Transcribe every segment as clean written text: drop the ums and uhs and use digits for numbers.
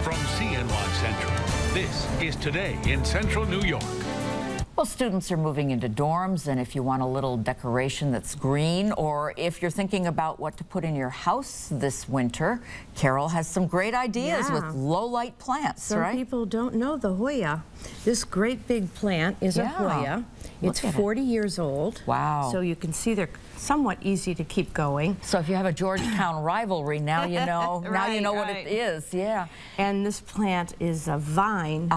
From CNY Central, this is Today in Central New York. Well, students are moving into dorms, and if you want a little decoration that's green, or if you're thinking about what to put in your house this winter, Carol has some great ideas with low-light plants, Some people don't know the Hoya. This great big plant is a Hoya. It's 40 years old. Wow. So you can see they're somewhat easy to keep going. So if you have a Georgetown rivalry, now you know. Now you know what it is. Yeah. And this plant is a vine.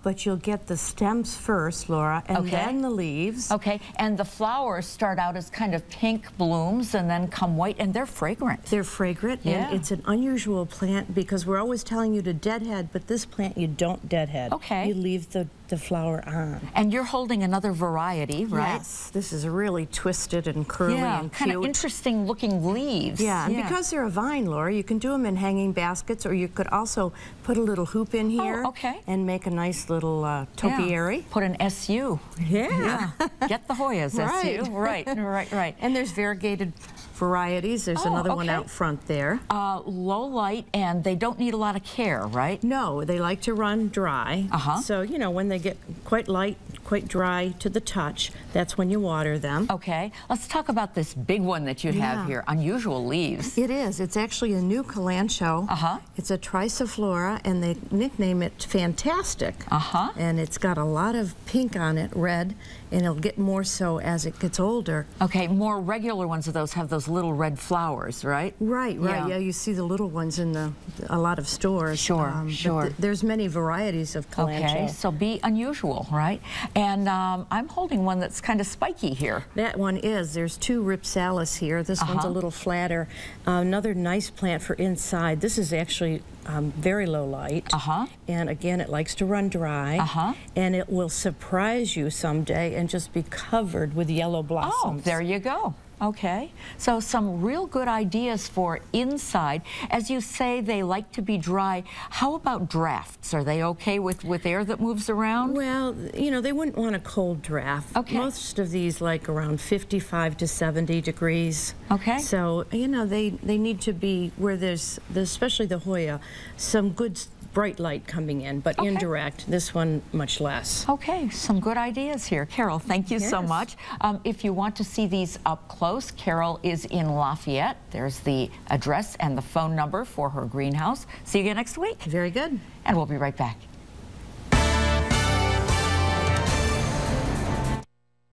But you'll get the stems first, Laura, and then the leaves. Okay. And the flowers start out as kind of pink blooms and then come white, and they're fragrant. They're fragrant, and it's an unusual plant because we're always telling you to deadhead, but this plant you don't deadhead. Okay. You leave the flower on. And you're holding another variety, right? Yes. This is really twisted and curly and cute. Kind of interesting looking leaves. Yeah, and because they're a vine, Laura, you can do them in hanging baskets, or you could also put a little hoop in here and make a nice little topiary. Put an SU. Yeah. Get the Hoyas, SU. Right. And there's variegated varieties. There's another one out front there. Low light, and they don't need a lot of care, right? No, they like to run dry. So, you know, when they get quite light, quite dry to the touch, that's when you water them. Okay. Let's talk about this big one that you have here. Unusual leaves. It is. It's actually a new Kalanchoe. It's a Trisiflora, and they nickname it Fantastic. And it's got a lot of pink on it, red, and it'll get more so as it gets older. Okay, more regular ones of those have those little red flowers, right? Right. Yeah, you see the little ones in a lot of stores. Sure. There's many varieties of Kalanchoe. Okay, so be unusual, right? And I'm holding one that's kind of spiky here. That one is. There's two Ripsalis here. This one's a little flatter. Another nice plant for inside. This is actually very low light. And again, it likes to run dry. And it will surprise you someday and just be covered with yellow blossoms. Oh, there you go. Okay, so some real good ideas for inside. As you say, they like to be dry. How about drafts? Are they okay with air that moves around? Well, you know, they wouldn't want a cold draft. Most of these like around 55 to 70 degrees. So, you know, they need to be where there's, especially the Hoya, some good bright light coming in, but indirect. This one much less. Okay, some good ideas here. Carol, thank you so much. If you want to see these up close, Carol is in Lafayette. There's the address and the phone number for her greenhouse. See you again next week. Very good. And we'll be right back.